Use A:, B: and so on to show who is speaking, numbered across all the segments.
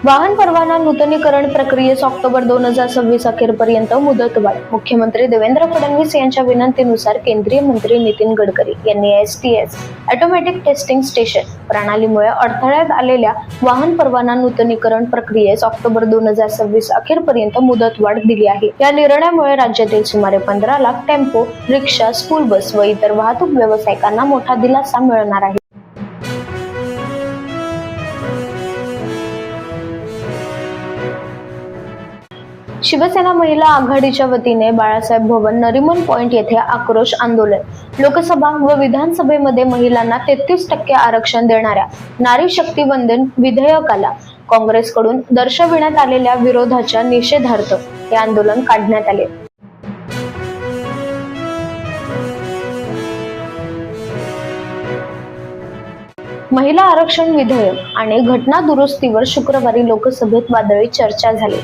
A: वाहन परवाना नूतनीकरण प्रक्रियेस ऑक्टोबर 2026 अखेरपर्यंत मुदतवाढ. मुख्यमंत्री देवेंद्र फडणवीस यांच्या विनंतीनुसार केंद्रीय मंत्री नितीन गडकरी यांनी STS ऑटोमॅटिक टेस्टिंग स्टेशन प्रणालीमुळे अडथळ्यात आलेल्या वाहन परवाना नूतनीकरण प्रक्रियेस ऑक्टोबर 2026 अखेरपर्यंत मुदतवाढ दिली आहे. या निर्णयामुळे राज्यातील सुमारे 15 लाख टेम्पो, रिक्षा, स्कूल बस व इतर वाहतूक व्यावसायिकांना मोठा दिलासा मिळणार आहे. शिवसेना महिला आघाडीच्या वतीने बाळासाहेब भवन, नरिमन पॉइंट येथे आक्रोश आंदोलन. लोकसभा व विधानसभेमध्ये महिलांना 33% आरक्षण देणाऱ्या नारी शक्ती वंदन विधेयकाला काँग्रेसकडून दर्शविण्यात आलेल्या विरोधाच्या निषेधार्थ हे आंदोलन काढण्यात आले. महिला आरक्षण विधेयक आणि घटना दुरुस्तीवर शुक्रवारी लोकसभेत वादळी चर्चा झाली.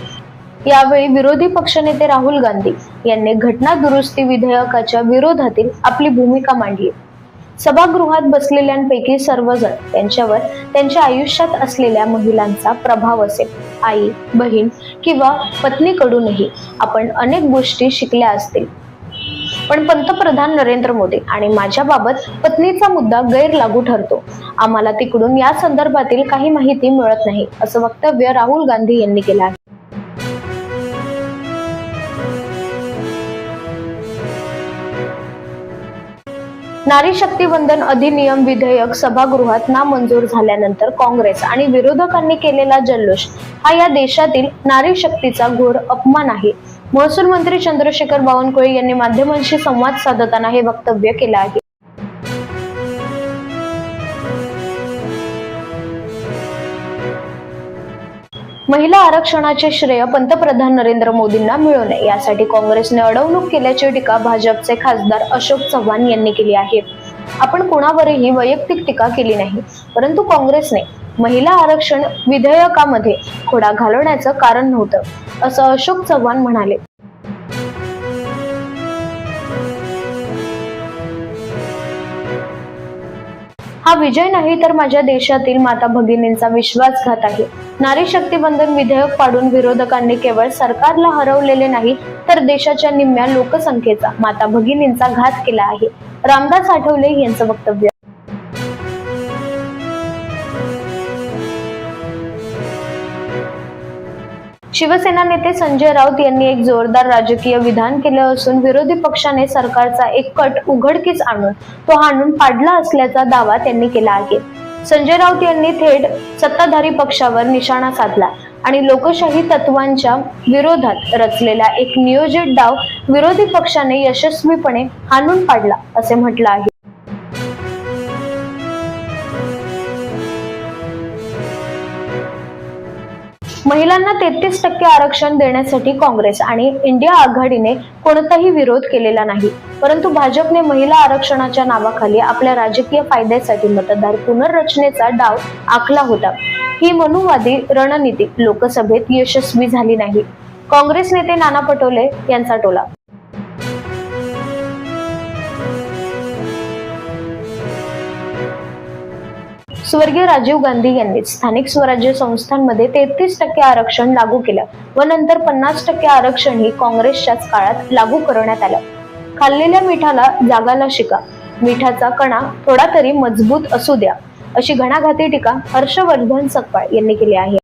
A: यावेळी विरोधी पक्षनेते राहुल गांधी यांनी घटना दुरुस्ती विधेयकाच्या विरोधातील आपली भूमिका मांडली. सभागृहात बसलेल्यांपैकी सर्वजण त्यांच्यावर त्यांच्या आयुष्यात असलेल्या महिलांचा प्रभाव असेल. आई, बहीण किंवा पत्नीकडूनही आपण अनेक गोष्टी शिकल्या असतील. पण पंतप्रधान नरेंद्र मोदी आणि माझ्याबाबत पत्नीचा मुद्दा गैरलागू ठरतो. आम्हाला तिकडून या संदर्भातील काही माहिती मिळत नाही, असं वक्तव्य राहुल गांधी यांनी केलं आहे. नारी शक्ती वंदन अधिनियम विधेयक सभागृहात नामंजूर झाल्यानंतर काँग्रेस आणि विरोधकांनी केलेला जल्लोष हा या देशातील नारी शक्तीचा घोर अपमान आहे. महसूल मंत्री चंद्रशेखर बावनकुळे यांनी माध्यमांशी संवाद साधताना हे वक्तव्य केलं आहे. महिला आरक्षणाचे श्रेय पंतप्रधान नरेंद्र मोदींना मिळू नये यासाठी काँग्रेसने अडवणूक केल्याची टीका भाजपचे खासदार अशोक चव्हाण यांनी केली आहे. आपण कोणावरही वैयक्तिक टीका केली नाही, परंतु काँग्रेसने महिला आरक्षण विधेयकामध्ये खोडा घालवण्याचं कारण नव्हतं, असं अशोक चव्हाण म्हणाले. हा विजय नाही तर माझ्या देशातील माता भगिनींचा विश्वासघात आहे. नारी शक्ती वंदन विधेयक पाडून विरोधकांनी केवळ सरकारला हरवलेले नाही तर देशाच्या निम्म्या लोकसंख्येचा, माता भगिनींचा घात केला आहे. रामदास आठवले यांचं वक्तव्य. शिवसेना नेते संजय राऊत यांनी एक जोरदार राजकीय विधान केलं असून विरोधी पक्षाने सरकारचा एक कट उघडकीस आणून तो हाणून पाडला असल्याचा दावा त्यांनी केला आहे. संजय राऊत यांनी थेट सत्ताधारी पक्षावर निशाणा साधला आणि लोकशाही तत्वांच्या विरोधात रचलेला एक नियोजित डाव विरोधी पक्षाने यशस्वीपणे हाणून पाडला असे म्हटलं आहे. महिलांना 33% आरक्षण देण्यासाठी काँग्रेस आणि इंडिया आघाडीने कोणताही विरोध केलेला नाही, परंतु भाजपने महिला आरक्षणाच्या नावाखाली आपल्या राजकीय फायद्यासाठी मतदार पुनर्रचनेचा डाव आखला होता. ही मनुवादी रणनीती लोकसभेत यशस्वी झाली नाही. काँग्रेस नेते नाना पटोले यांचा टोला. स्वर्गीय राजीव गांधी यांनी स्थानिक स्वराज्य संस्थांमध्ये 33% आरक्षण लागू केलं व नंतर 50% आरक्षण ही काँग्रेसच्याच काळात लागू करण्यात आलं. खाल्लेल्या मिठाला जागाला शिका, मिठाचा कणा थोडा तरी मजबूत असू द्या, अशी घणाघाती टीका हर्षवर्धन सकपाळ यांनी केली आहे.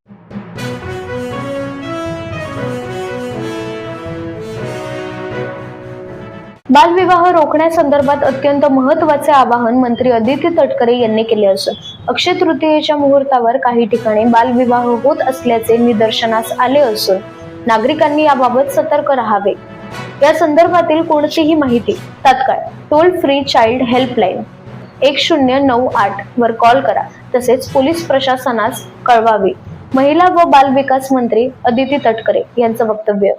A: बालविवाह रोखण्यासंदर्भात अत्यंत महत्त्वाचे आवाहन मंत्री अदिती तटकरे यांनी केले असून अक्षय तृतीयेच्या मुहूर्तावर काही ठिकाणी बालविवाह होत असल्याचे निदर्शनास आले असून नागरिकांनी याबाबत सतर्क राहावे. या संदर्भातील कोणतीही माहिती तात्काळ टोल फ्री चाइल्ड हेल्पलाईन 1098 वर कॉल करा, तसेच पोलीस प्रशासनास कळवावी. महिला व बाल विकास मंत्री अदिती तटकरे यांचं वक्तव्य.